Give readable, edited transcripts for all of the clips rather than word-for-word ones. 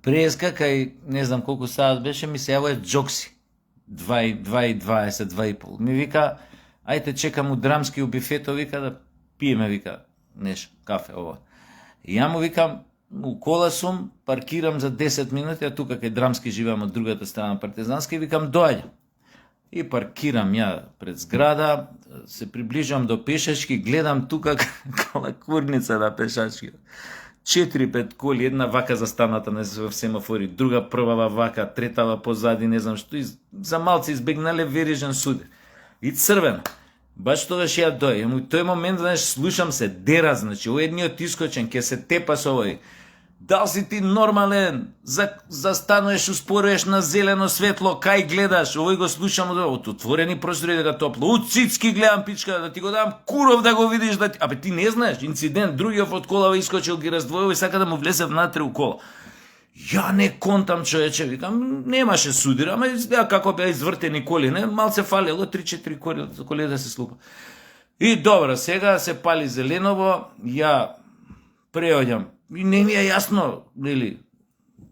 Преска кај не знам колку саат беше, ми се јавува Джокси. 2:20, 2:30. Ми вика, ајте чекам у Драмски у бифето, вика да пиеме, вика, нешто, кафе, ова. И ја му викам, у кола сум, паркирам за 10 минути, а тука кај Драмски живеам од другата страна Партизански, викам доаѓам. И паркирам ја пред зграда, се приближам до пешачки, гледам тука калакурница на пешачки. 4-5 коли, една вака застаната на семафори, друга првава вака, третава позади, не знам што, и за малце избегнале верижен судир. И црвена. Баш тогаш ја дој. И тој момент, знаеш, слушам се, дера, значи, едниот искочен, ке се тепа со овој. Дал си ти нормален, застануеш, успоруваш на зелено светло, кај гледаш, овој го слушам од отворени простори дека топло, у цицки гледам пичка, да ти го дам куров да го видиш, да ти... Абе ти не знаеш, инцидент, другиот од колава искочил, ги раздвоил и сака да му влезе внатре у кола. Ја не контам, човече, викам, немаше судир, ама како беа извртени коли, не, малце фалело, 3-4 коли да се слупа. И добро, сега се пали зеленово, ја преоѓам. И не ми е јасно, нели,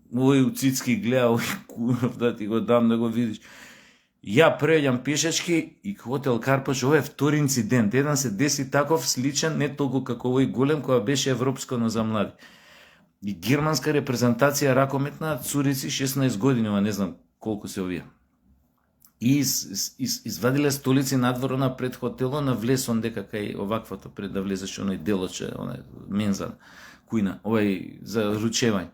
овој уцицки гледа, овој куров да ти го дам да го видиш. Ја преоѓам пешачки и хотел Карпаш, ова е втори инцидент. Еден се деси таков сличен, не толку како овој голем, која беше европско, но за млади. И германска репрезентација ракометна, цурици 16 години, ова не знам колку се овие. И извадиле столици надвор на пред хотело на влесон дека кај оваквото пред да влезеш оној делоче, оној менза, кујна, овај за ручевање.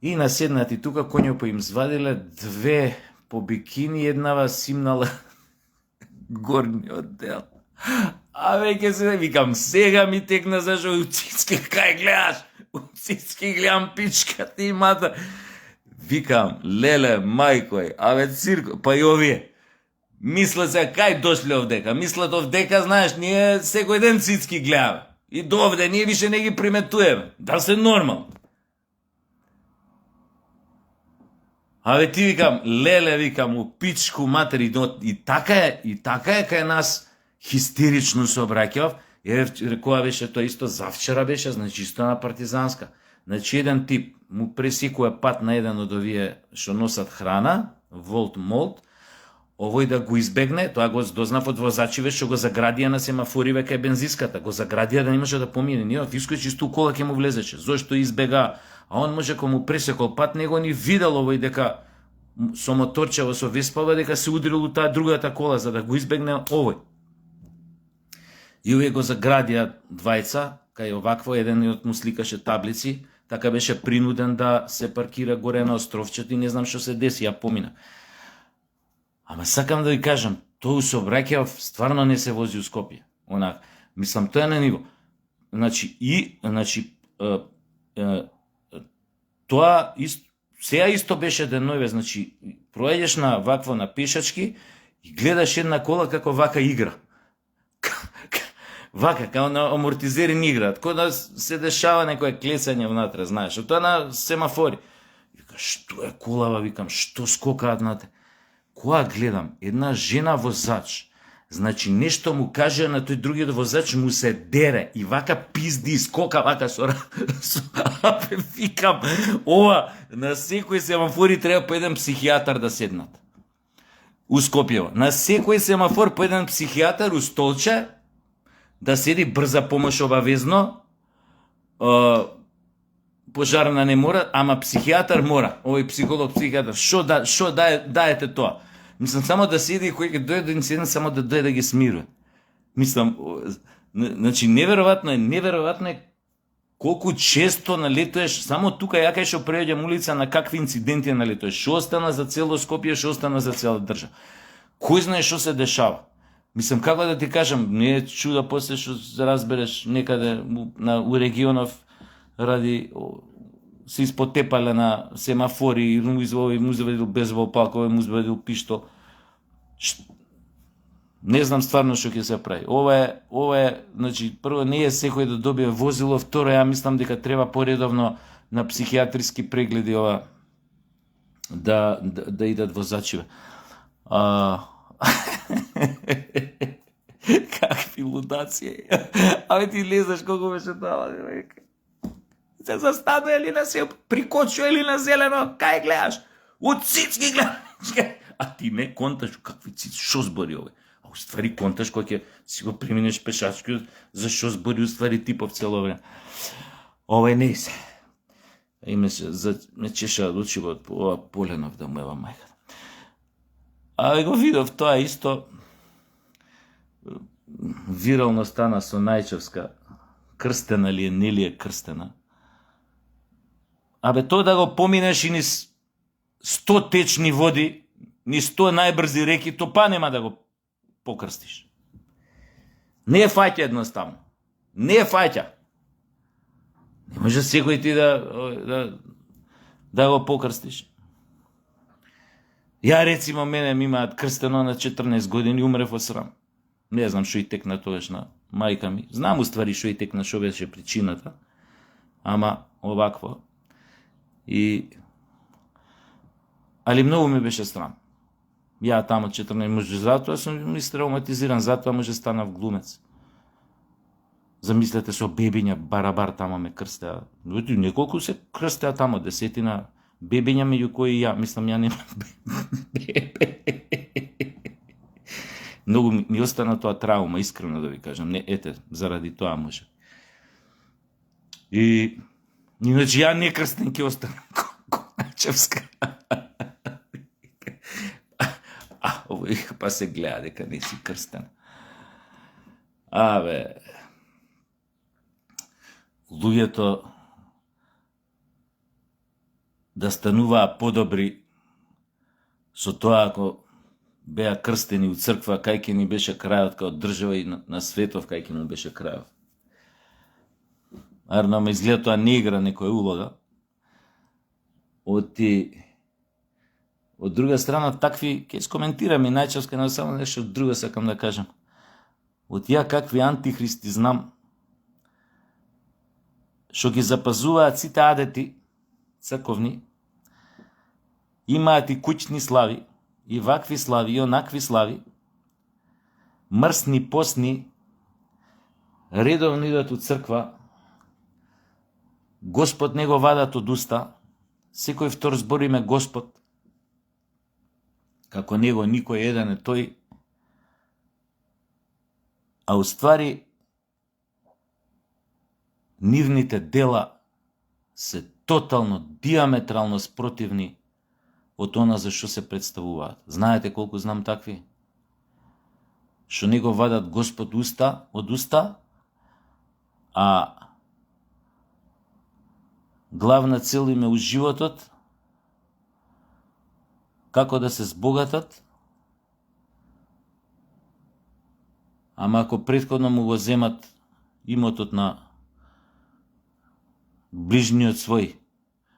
И наседнати тука коњо по им звадиле две по бикини, еднава симнала горниот дел. А веќе се викам, сега ми текна зашо уцицки, кај гледаш? Уцицки гледам пичка ти мата. Викам, леле, мајкој, аве цирко, па и овие. Мислат се, кај дошле овдека? Мислат овдека, знаеш, ние секој ден цицки гледаме. И до овде, ние више не ги приметуеме. Да се нормално. Аве ти викам, леле, викам, у пичку матери, и така е кај нас хистерично се обраќав. Кога беше тоа исто, завчера беше, значи исто на Партизанска. Значи еден тип му пресекува пат на еден од овие што носат храна, Волт Молт, овој да го избегне, тоа го дознав од возачиве што го заградија на семафориве кај бензиската, го заградија да немаше да помине, ние искочи исто кола ќе му влезеше, зошто избега, а он може кога му пресекол пат, него ни видел овој дека со моторчево со Веспава дека се удрил у таа другата кола за да го избегне овој. И овие го заградија двајца, кај овакво едениот му сликаше таблици, така беше принуден да се паркира горе на островчето и не знам што се деси, ја помина. Ама сакам да ви кажам, тој се обраќав, стварно не се вози у Скопје. Онак, мислам, тоа е на ниво. Тоа сега исто беше денове, значи, проаѓаш на вакво на пешачки и гледаш една кола како вака игра. Вака, као на амортизерин играат, кој да се дешава некој клесање внатре, знаеш, тоа на семафори. Вика, што е колава, викам, што скокаат нате? Кога гледам, една жена возач, значи нешто му каже на тој другиот возач, му се дере и вака пизди, скока вака апе, викам, ова, на секој семафори треба по еден психијатар да седнат. У Скопјево. На секој семафор по еден психијатар у столче, да седи брза помош обавезно, пожарна не мора, ама психијатар мора, овој психолог, психијатар, шо даете тоа? Мислам, само да седи и кој ќе дојде до инцидент, само да дојде да ги смирува. Мислам, значи, неверојатно е колку често налетуваш, само тука ја кај што преоѓам улица на какви инциденти налетуваш, шо остана за цело Скопје, шо остана за цела држава. Кој знае што се дешава? Мислам, како да ти кажам, не е чуда после што разбереш некаде у регионов ради се испотепале на семафори, овој му заведил безбол палка, овој му заведил пиштол. Не знам стварно што ќе се прави. Ова е, значи, прво не е секој да добие возило, второ ја мислам дека треба поредовно на психијатриски прегледи ова да идат возачиве. Какви лудаци. Абе ти не знаеш колку беше тоа. Се застанува или на се прикочува или на зелено, кај гледаш? Од цицки гледаш. А ти не конташ какви цици, шо збори овој? А уствари конташ кој ќе си го преминеш пешачки, за шо збори уствари типов цело време. Овој не се. Ме чеша од очивот, ова Поленов да му ева мајка. А го видов тоа исто, вирално стана со Најчевска, крстена ли е, не ли е крстена. Абе, тоа да го поминеш и ни 100 течни води, ни 100 најбрзи реки, то па нема да го покрстиш. Не е фаќа едноставно. Не е фаќа. Не може секој ти да го покрстиш. Ја рецимо, мене ми имаат крстено на 14 години, умрев во срам. Не знам шо и текна тогаш на мајка ми. Знам уствари шо и текна, шо беше причината. Ама овакво. Али многу ми беше срам. Ја тамо 14 може, затоа сум травматизиран, затоа може станав глумец. Замислете со бебиња барабар тамо ме крстеа. Неколку се крстеа тамо, 10 бебиња меѓу кои ја, мислам ја немам бебе. Многу ми остана тоа траума, искрено да ви кажам. Не, ете, заради тоа може. Иначе ја не крстен ќе останам Коначевска. Овој па се гледа дека не си крстен. Абе, луѓето да стануваа подобри со тоа ако беа крстени у црква, кај ќе ни беше крајот као држава и на светов кај ќе му беше крајот. Арно ме изгледа тоа не игра некоја улога. Од друга страна, такви, ќе скоментирам и Најчевска, но само нешто друго сакам да кажам. Од ја какви антихристи знам, што ги запазуваат сите адети црковни, имаат и куќни слави, и вакви слави, и онакви слави, мрсни, постни, редовно идат у црква, Господ не го вадат од уста, секој втор збориме Господ, како него никој еден е тој, а уствари нивните дела се тотално, диаметрално спротивни од она за што се представуваат. Знаете колку знам такви? Што не го вадат Господ од уста, а главна цел им е у животот, како да се збогатат, ама ако претходно му го земат имотот на ближниот свој,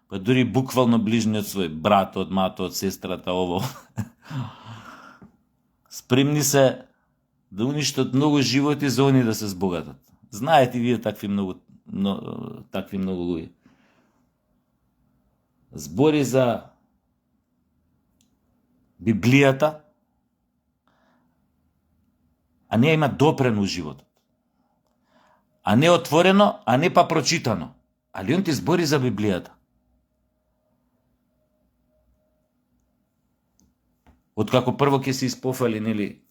па дури буквално ближниот свој, братот, матот, сестрата, ово, спремни се да уништат многу животи за они да се збогатат. Знаете вие такви многу луѓе. Збори за Библијата, а не има допрено у животот. А не отворено, а не па прочитано. Али он ти збори за Библијата. Откако прво ќе се испофали, нели,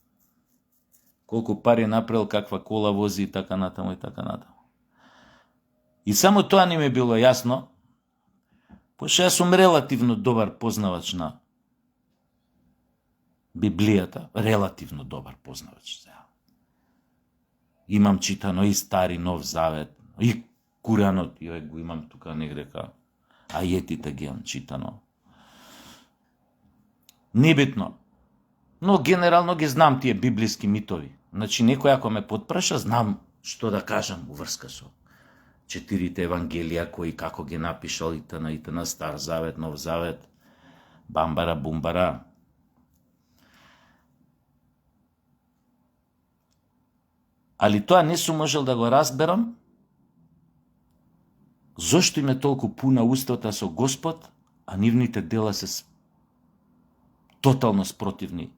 колку пари направил, каква кола вози и така натаму и така натаму. И само тоа не ми било јасно, пошто јас сум релативно добар познавач на Библијата, релативно добар познавач. Имам читано и Стари Нов Завет, и Куранот, јој го имам тука негде ка ајетите ги имам читано. Небитно. Но генерално ги знам тие библиски митови. Значи, некој ако ме потпраша, знам што да кажам уврска со 4 евангелија, кои како ги напишал и на Стар Завет, Нов Завет, бамбара, бумбара. Али тоа не сум можел да го разберам, зошто им е толку пуна устата со Господ, а нивните дела се тотално спротивни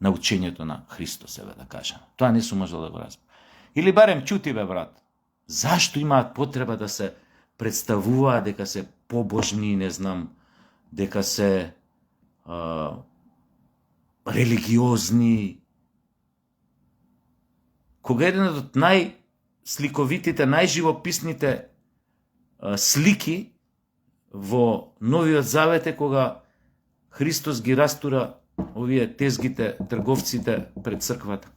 на учењето на Христос, да кажам. Тоа не сум можел да го разберам. Или барем чути, бе, брат, зашто имаат потреба да се представуваат дека се побожни, не знам, дека се религиозни. Кога еден од најсликовитите, најживописните слики во Новиот Завет е кога Христос ги растура овие тезгите, трговците пред црквата.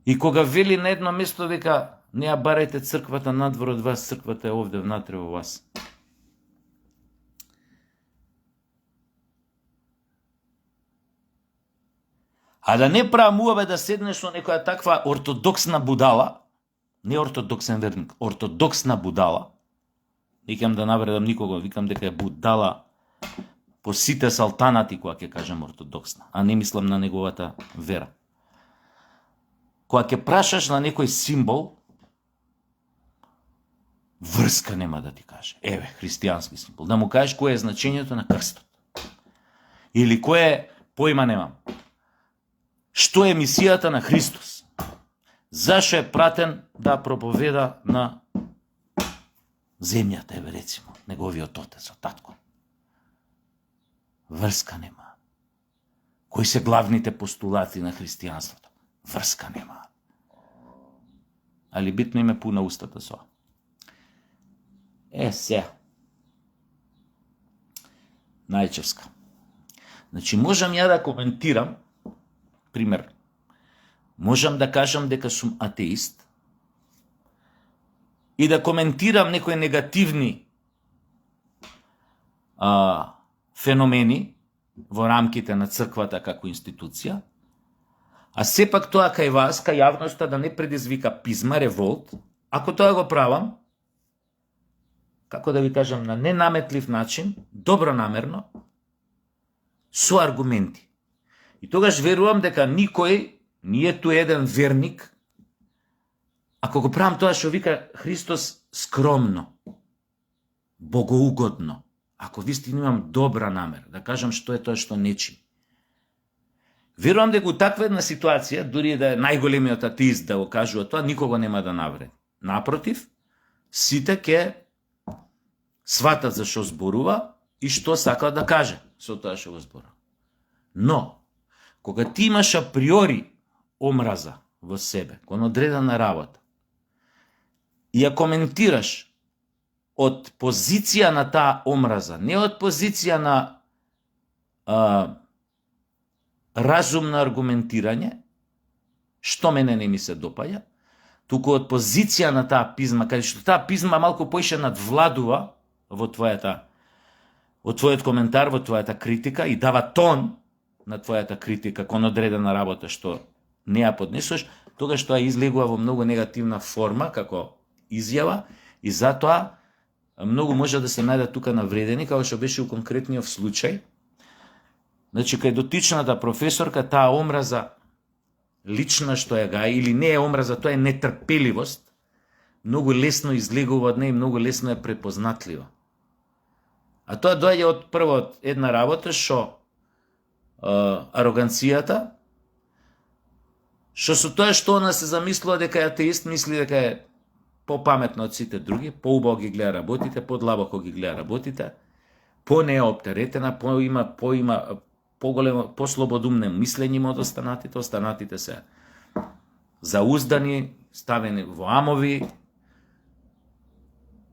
И кога вели на едно место, века, не ја барајте црквата надвор од вас, црквата е овде внатре во вас. А да не правам да седнеш со некоја таква ортодоксна будала, не ортодоксен верник, ортодоксна будала, викам да навредам никого, викам дека е будала по сите салтанати, кога ќе кажам ортодоксна, а не мислам на неговата вера. Кога ќе прашаш на некој символ, врска нема да ти каже. Еве, христијански символ. Да му кажеш кој е значењето на крстот. Или кој е, поима немам. Што е мисијата на Христос? Зашо е пратен да проповеда на земјата, еве рецимо, неговиот отец, татко. Врска нема. Кои се главните постулати на христијанството? Врска нема. Али битно им е пуна устата со. Се. Најчевска. Значи, можам ја да коментирам, пример, можам да кажам дека сум атеист и да коментирам некои негативни феномени во рамките на црквата како институција, а сепак тоа кај вас, кај јавноста, да не предизвика пизма, револт, ако тоа го правам, како да ви кажам, на ненаметлив начин, добронамерно, со аргументи. И тогаш верувам дека никој, ниету еден верник, ако го правам тоа што вика Христос скромно, богоугодно, ако вистина имам добра намера, да кажам што е тоа што нечи. Верувам дека у таква една ситуација, дури да е најголемиот атеист да го кажува тоа, никого нема да навреди. Напротив, сите ќе сватат за што зборува и што сака да каже со тоа што го зборува. Но, кога ти имаш априори омраза во себе, кон одредена работа, и ја коментираш од позиција на таа омраза, не од позиција на разумно аргументирање, што мене не ми се допаѓа, туку од позиција на таа пизма, каде што таа пизма малку поише надвладува во твојот коментар, во твојата критика и дава тон на твојата критика кон одредена работа што не ја поднесуваш, тогаш тоа излегува во многу негативна форма како изјава и затоа многу може да се најдат тука навредени, како што беше у конкретниот случај. Значи, кај дотичната професорка, таа омраза лична што ја гаи, или не е омраза, тоа е нетрпеливост, многу лесно излегува од неја и многу лесно е препознатлива. А тоа доаѓа од прво од една работа што ароганцијата, што со тоа што она се замислува дека е атеист, мисли дека е попаметно од сите други, поубаво ги гледа работите, подлабоко ги гледа работите, понеоптеретена, поима поголемо, послободумне мислење од останатите, останатите се зауздани, ставени во амови,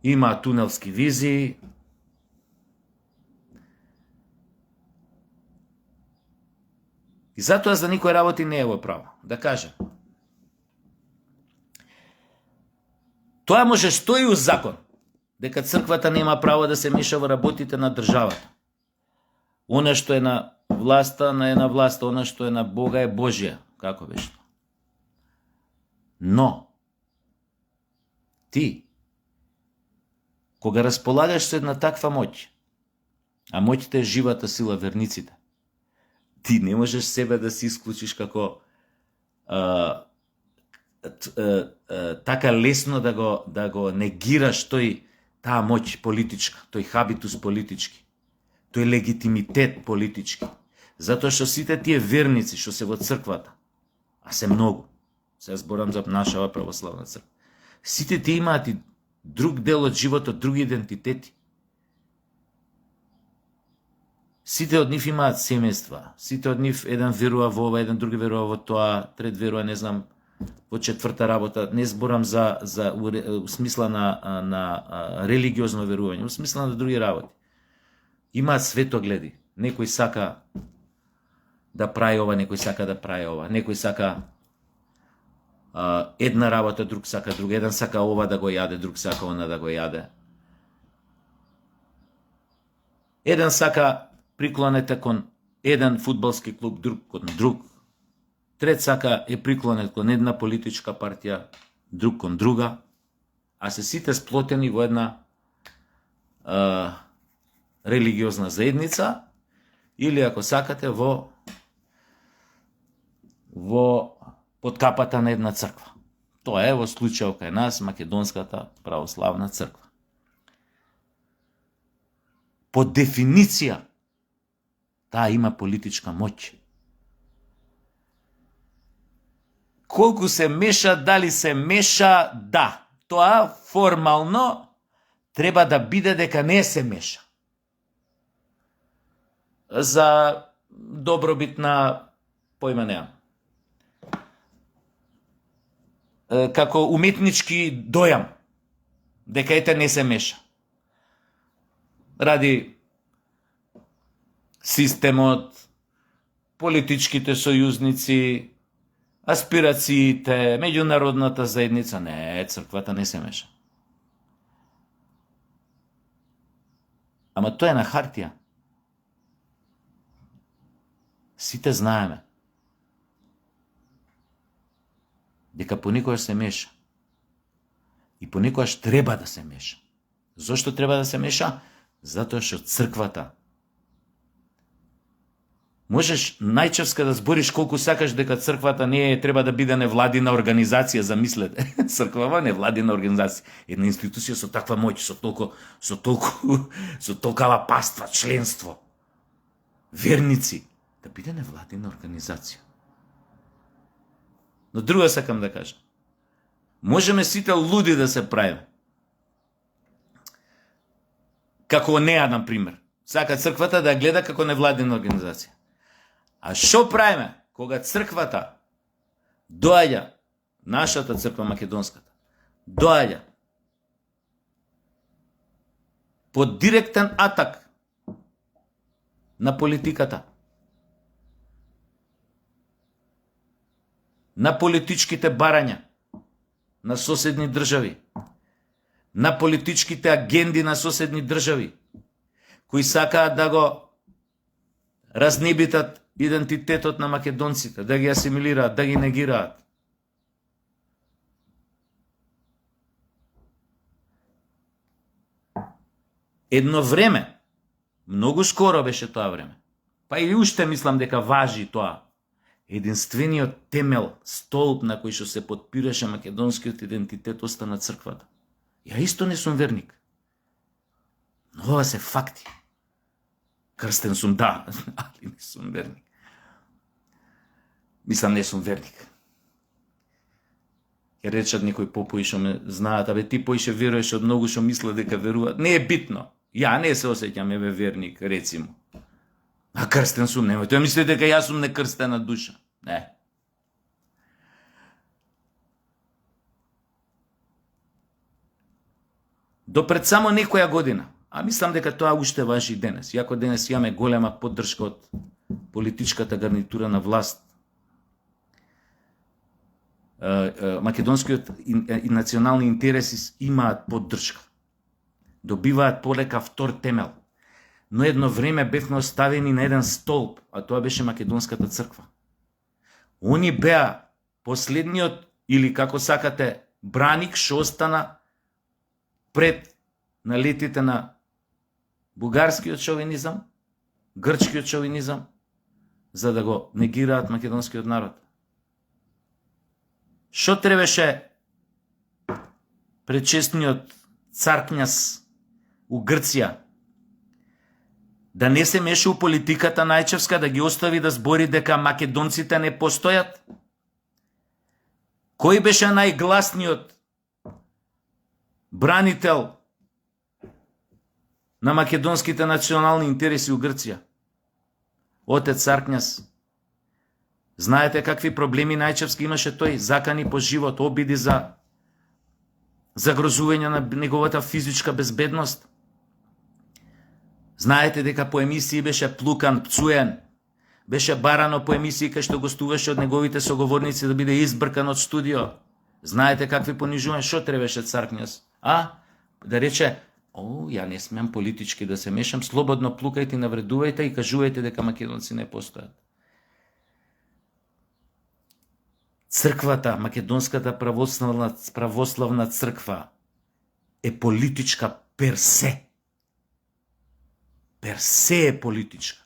има тунелски визии. И затоа за никој работи не е во право. Да кажем. Тоа може стои у закон, дека црквата нема право да се меша во работите на државата. Она што е на власта, е на власта, она што е на Бога е Божија. Како беше? Но, ти, кога располагаш со една таква моќ, а моќта е живата сила верниците, ти не можеш себе да се исклучиш како така лесно да го негираш таа моќ политичка, тој хабитус политички, тој легитимитет политички. Затоа што сите тие верници што се во црквата, а се многу, се зборам за нашава православна црква, Сите тие имаат и друг дел од животот, други идентитети. Сите од нив имаат семејства, сите од нив еден верува во ова, еден други верува во тоа, трет верува, не знам, во четврта работа. Не зборам за смисла на религиозно верување, во смисла на други работи. Имаат светогледи. Некој сака да прави ова, некој сака да прави ова, некој сака една работа, друг сака друга, еден сака ова да го јаде, друг сака она да го јаде. Еден сака приклонете кон еден фудбалски клуб, друг кон друг. Трет сака е приклонет кон една политичка партија, друг кон друга, а се сите сплотени во една религиозна заедница, или ако сакате во под капата на една црква. Тоа е во случајот кај нас Македонската православна црква. По дефиниција, таа има политичка моќ. Колку се меша, дали се меша, да. Тоа формално треба да биде дека не се меша. За добробит на појма неам. Како уметнички дојам, дека ете не се меша. Ради системот, политичките сојузници, аспирациите, меѓународната заедница, не, црквата не се меша. Ама тоа е на хартија. Сите знаеме дека понекогаш се меша. И понекогаш треба да се меша. Зошто треба да се меша? Затоа што црквата можеш најчевска да збориш колку сакаш дека црквата не е, треба да биде невладина организација, замислете. Црквава невладина организација, една институција со таква моќ, со толкова паства, членство, верници, да биде невладина организација. Но друго сакам да кажам. Можеме сите луди да се правиме. Како неа, например. Сака црквата да гледа како невладина организација. А што правиме кога црквата доаѓа, нашата црква македонската, доаѓа под директен атак на политиката, на политичките барања на соседни држави, на политичките агенди на соседни држави, кои сакаат да го разнебитат идентитетот на македонците, да ги асимилираат, да ги негираат. Едно време, многу скоро беше тоа време, па и уште мислам дека важи тоа, единствениот темел, столб на кој што се подпираше македонскиот идентитет остана црквата. Ја исто не сум верник. Но ова се факти. Крстен сум, да, али не сум верник. Мислам, не сум верник. Ќе речат некои попои што ме знаат, абе ти поише веруваш од многу што мислат дека веруваат. Не е битно. Ја не се осеќам еве верник, рецимо. А крстен сум, немој. Тоа мислите дека јас сум некрстена душа. Не. До пред само некоја година, а мислам дека тоа уште важи денес, иако денес имаме голема поддршка од политичката гарнитура на власт, македонскиот и национални интереси имаат поддршка. Добиваат полека втор темел. Но едно време бевме оставени на еден столб, а тоа беше македонската црква. Они беа последниот, или како сакате, браник што остана пред налетите на бугарскиот шовинизам, грчкиот шовинизам, за да го негираат македонскиот народ. Што требаше пречесниот цар књаз у Грција? Да не се меша у политиката најчевска, да ги остави да збори дека македонците не постојат? Кој беше најгласниот бранител на македонските национални интереси у Грција. Отец Царкњас. Знаете какви проблеми најчевски имаше тој? Закани по живот, обиди за загрозување на неговата физичка безбедност. Знаете дека по емисии беше плукан, пцуен, беше барано по емисии кај што гостуваше од неговите соговорници да биде избркан од студио. Знаете какви понижувања, што требаше Царкњас? Да рече, ја не смеам политички да се мешам, слободно плукајте, навредувајте и кажувајте дека македонци не постојат. Црквата, македонската православна црква е политичка персе. Персе е политичка.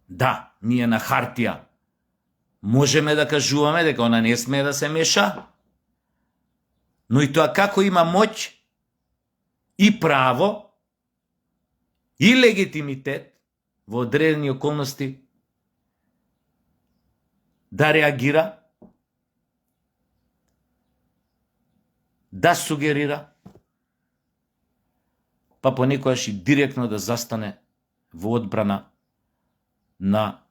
Да, ние на хартија можеме да кажуваме дека она не смее да се меша, но и тоа како има моќ и право и легитимитет во одредени околности да реагира, да сугерира, па понекогаш и директно да застане во одбрана на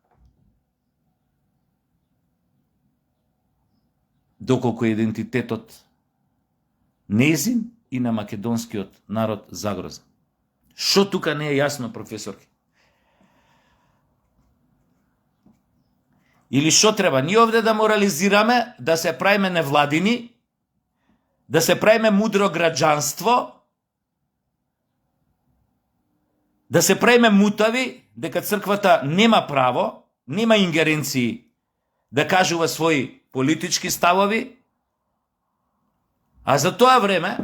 доколку идентитетот нејзин и на македонскиот народ загрозен. Што тука не е јасно, професорки? Или што треба? Ние овде да морализираме, да се правиме невладини, да се правиме мудро граѓанство, да се правиме мутави, дека црквата нема право, нема ингеренции да кажува своји политички ставови, а за тоа време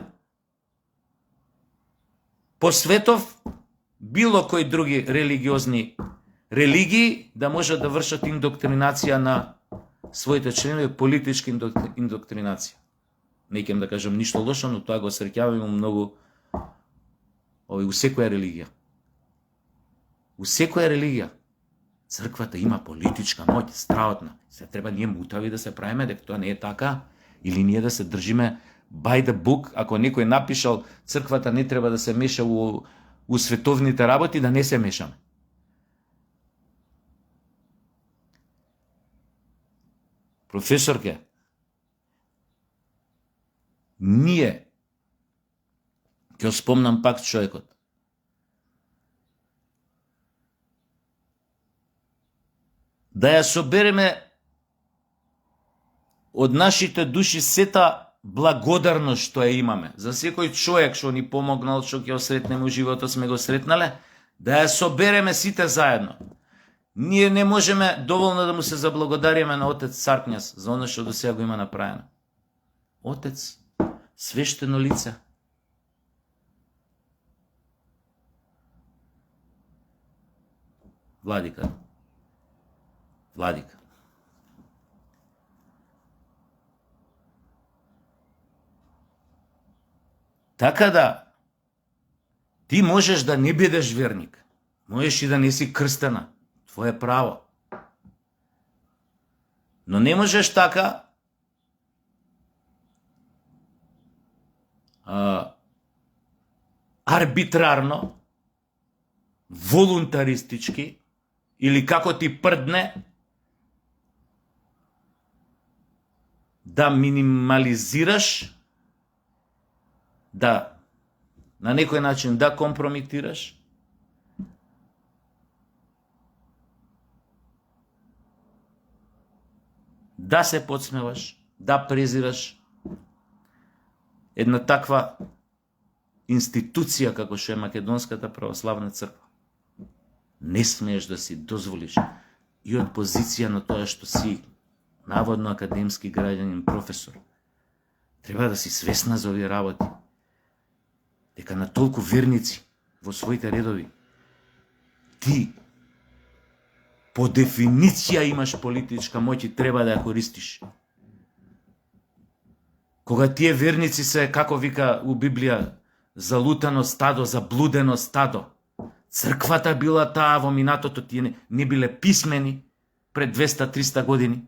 по светов било кои други религиозни религии да можат да вршат индоктринација на своите членови, политичка индоктринација. Не ќе да кажам ништо лошо, но тоа го среќаваме многу у секоја религија. У секоја религија црквата има политичка моќ, страотна. Се треба ние мутави да се правиме дека тоа не е така, или ние да се држиме by the book, ако некој напишал црквата не треба да се меша у световните работи, да не се мешаме. Професорке, ние, ќе спомнам пак човекот, да ја собереме од нашите души сета благодарност што ја имаме. За секој човек што ни помогнал, што ќе осретнеме у животот, сме го сретнале, да ја собереме сите заедно. Ние не можеме доволно да му се заблагодариме на отец Царкњас за оно што до сега го има направено. Отец, свештено лице. Владика. Така да, ти можеш да не бидеш верник, можеш и да не си крстена, твое право. Но не можеш така арбитрарно, волунтаристички, или како ти прдне, да минимализираш, да на некој начин да компрометираш, да се подсмеваш, да презираш една таква институција како што е Македонската православна црква. Не смееш да си дозволиш и од позиција на тоа што си наводно академски граѓанин, професор. Треба да си свесна за овие работи. Дека на толку верници во своите редови ти по дефиниција имаш политичка моќ и треба да ја користиш. Кога тие верници се, како вика у Библија, залутано стадо, заблудено стадо, црквата била таа во минатото, тие не биле писмени пред 200-300 години.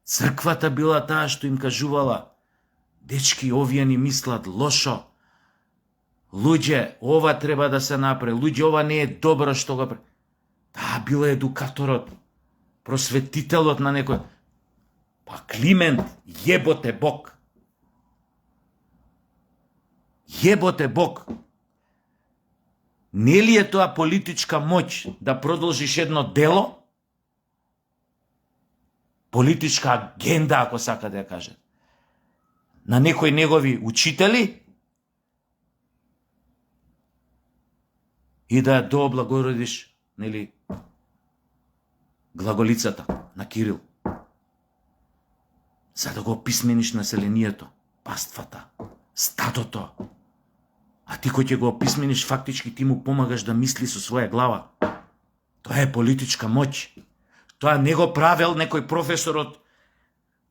Црквата била таа што им кажувала Дечки, овие ни мислат лошо. Луѓе, ова треба да се направи. Луѓе, ова не е добро што го прави. Таа бил едукаторот, просветителот на некој. Па Климент, јеботе Бог. Јеботе Бог. Нели е тоа политичка моќ да продолжиш едно дело? Политичка агенда, ако сака да ја каже. На некои негови учители и да дооблагородиш, нели, глаголицата на Кирил. За да го описмениш населението, паствата, стадото. А ти кој ќе го описмениш, фактички ти му помагаш да мисли со своја глава. Тоа е политичка моќ. Тоа не го правел некој професор од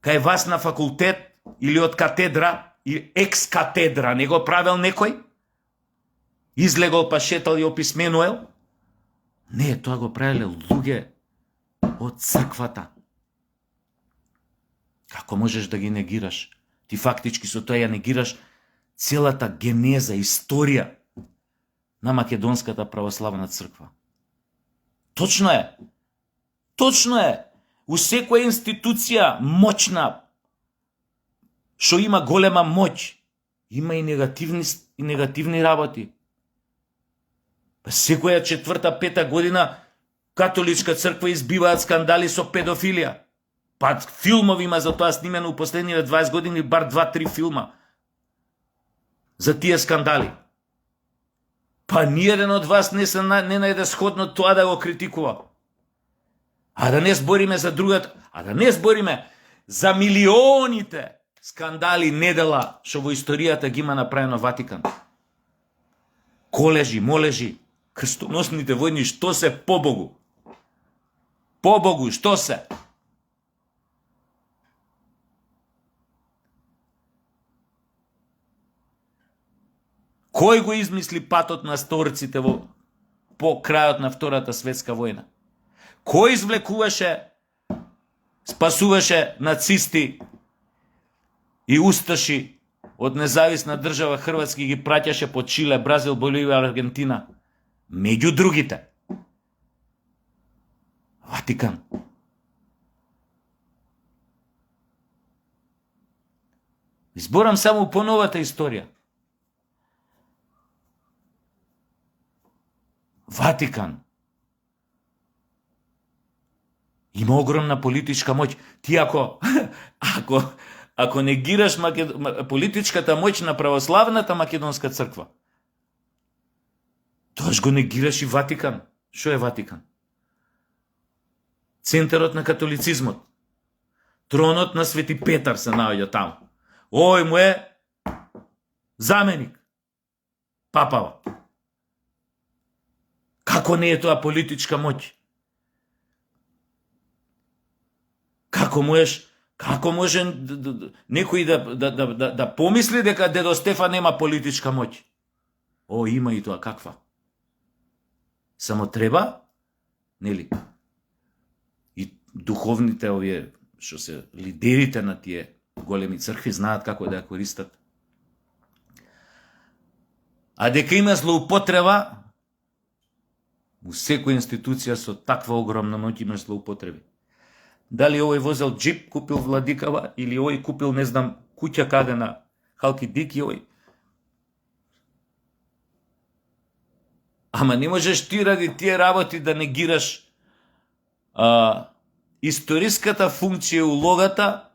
кај вас на факултет или од катедра, или екс-катедра. Не го правел некој? Излегол па шетал и описменуел? Не, тоа го правеле луѓе од црквата. Како можеш да ги негираш? Ти фактички со тоа ја негираш целата генеза, историја на Македонската православна црква. Точно е. Точно е. У секоја институција моćна, што има голема моќ, има и негативни работи. Па секоја 4-5 година католичка црква избиваат скандали со педофилија. Па филмови има за тоа снимено у последниве 20 години, бар 2-3 филма за тие скандали. Па ниеден од вас не најде сходно тоа да го критикува. А да не збориме за другата, а да не збориме за милионите скандали недела што во историјата ги има направено Ватикан. Колежи, молежи, крстоносните војни, што се побогу? Побогу, што се? Кој го измисли патот на сторците по крајот на Втората светска војна? Кој извлекуваше, спасуваше нацисти и усташи од независна држава Хрватски, ги праќаше по Чиле, Бразил, Боливија, Аргентина? Меѓу другите. Ватикан. Изборам само по новата историја. Ватикан има огромна политичка моќ. Ти ако негираш политичката моќ на православната македонска црква, тоаш го негираш и Ватикан. Што е Ватикан? Центарот на католицизмот. Тронот на Свети Петар се наоѓа таму. Ој му е заменик. Папава. Како не е тоа политичка моќ? Како може некој да помисли дека дедо Стефан нема политичка моќ? О, има и тоа, каква? Само треба, нели? И духовните овие, што се лидерите на тие големи цркви, знаат како да ја користат. А дека има злоупотреба, у секоја институција со таква огромна моќ има злоупотреби. Дали овој возел джип, купил Владикава, или овој купил, не знам, куќа каде на Халки Дики, овој. Ама не можеш ти ради тие работи да негираш историската функција и улогата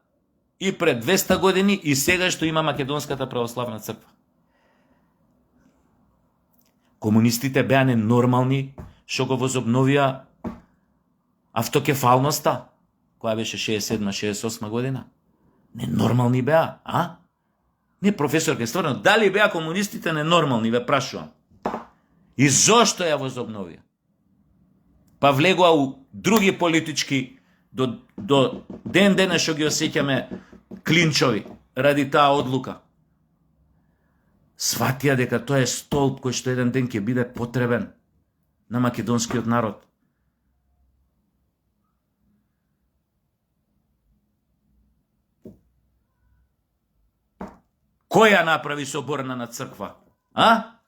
и пред 200 години и сега што има Македонската православна црква. Комунистите беа ненормални што го возобновија автокефалноста, која беше 67-68 година. Ненормални беа, а? Не, професорке, стварно, дали беа комунистите ненормални, ве прашувам. И зошто ја возобновија? Па влегоа у други политички, до ден денес што ги осеќаме клинчови, ради таа одлука. Сватија дека тоа е столб кој што еден ден ќе биде потребен на македонскиот народ. Кој ја направи соборна на црква? А?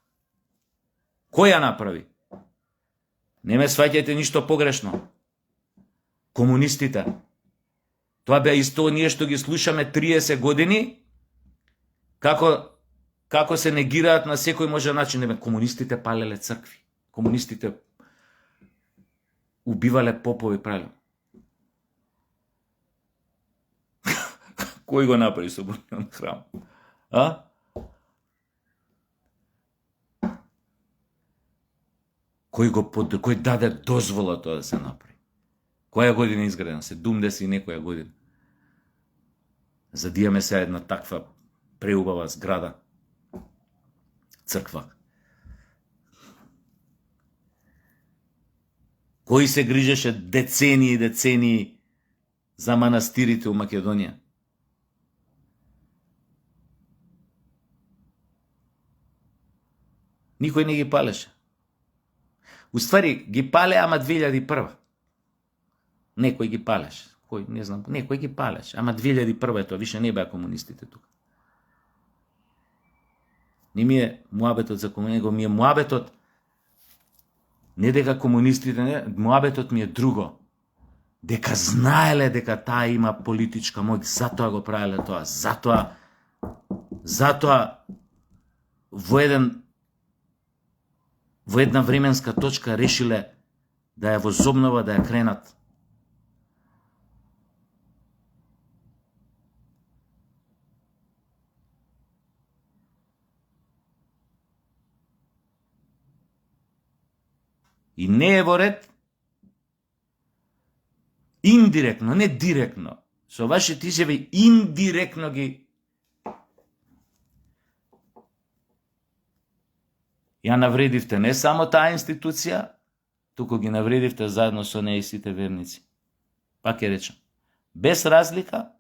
Кој ја направи? Не ме сваќајте ништо погрешно. Комунистите. Тоа беа исто ние што ги слушаме 30 години, како се негираат на секој може начин. Комунистите палеле цркви. Комунистите убивале попови, правилно. Кој го направи соборниот храм? А? Кој даде дозвола тоа да се направи? Која година е изградена? 70 и некоја година. За да имаме се една таква преубава зграда. Црква. Кој се грижеше децении и децении за манастирите у Македонија? Никој не ги палеше. Уствари, ги пале, ама 2001. Некој ги палеше. Кој, не знам, некој ги палеше. Ама 2001 е тоа, више не беа комунистите тука. Не ми е муабетот за комунизм, ми е муабетот не дека комунистите, не, муабетот ми е друго. Дека знаеле дека таа има политичка моќ, затоа го правеле тоа. Затоа во една временска точка решиле да ја возобнова, да ја кренат. И не е во ред индиректно, не директно, со вашите изјави индиректно ги ја навредивте не само таа институција, туку ги навредивте заедно со неа и сите верници. Пак ќе речам, без разлика,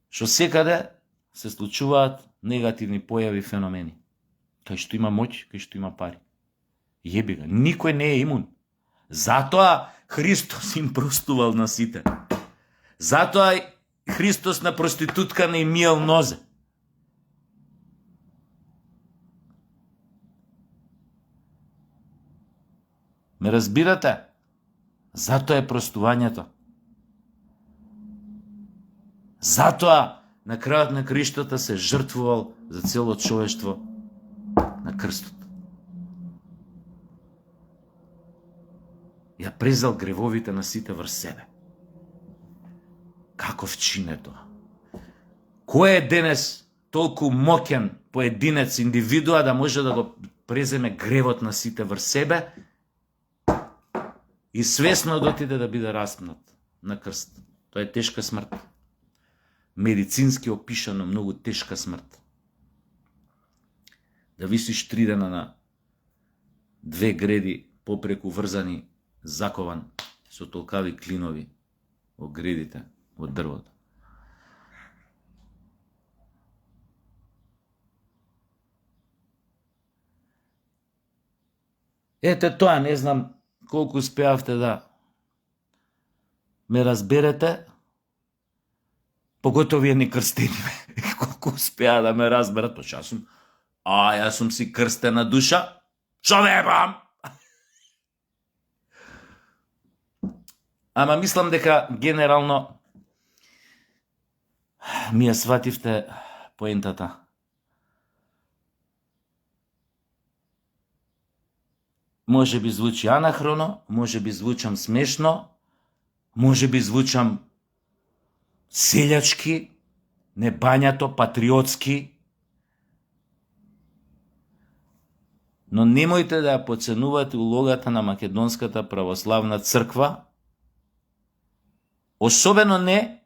што секаде се случуваат негативни појави, феномени. Кај што има моќ, кај што има пари. Јеби га, никој не е имун. Затоа Христос им простувал на сите. Затоа Христос на проститутка не им миел нозе. Ме разбирате? Затоа е простувањето. Затоа на крајот на криштата се жртвувал за цело човештво на крстот. Ја презал гревовите на сите врз себе. Каков чин е тоа? Кој е денес толку моќен поединец, индивидуа да може да го преземе гревот на сите врз себе и свесно да отиде да биде распнат на крст? Тоа е тешка смрт. Медицински опишано многу тешка смрт. Да висиш 3 дена на 2 греди попреку врзани, закован со толкави клинови во гредите, во дрвото. Ете тоа, не знам колку успеавте да ме разберете, поготово едни крстени, колку успеа да ме разберат, па јас сум си крстена душа, шо вебам? Ама мислам дека генерално ми ја свативте поентата. Може би звучи анахроно, може би звучам смешно, може би звучам селјачки, небањато, патриотски, но немојте да ја подценувате улогата на Македонската православна црква, особено не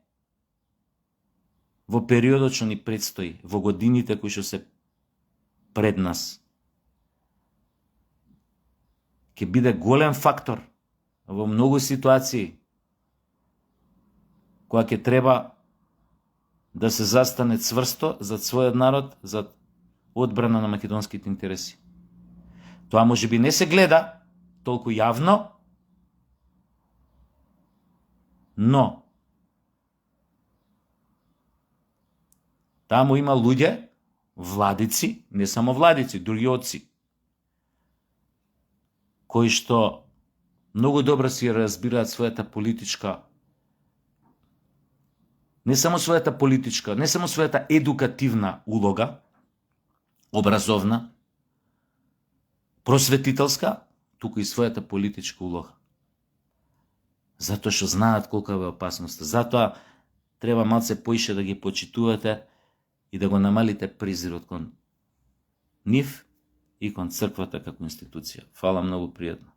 во периодот што ни предстои, во годините кои што се пред нас. Ќе биде голем фактор во многу ситуации која ќе треба да се застане цврсто за својот народ, за одбрана на македонските интереси. Тоа може би не се гледа толку јавно, но Таму има луѓе, владици, не само владици, други отци, кои што многу добро си разбираат својата политичка, не само својата политичка, не само својата едукативна улога, образовна, просветителска, туку и својата политичка улога. Затоа што знаат колка е опасноста. Затоа треба малце поише да ги почитувате и да го намалите презирот кон нив и кон црквата како институција. Фала многу пријатно.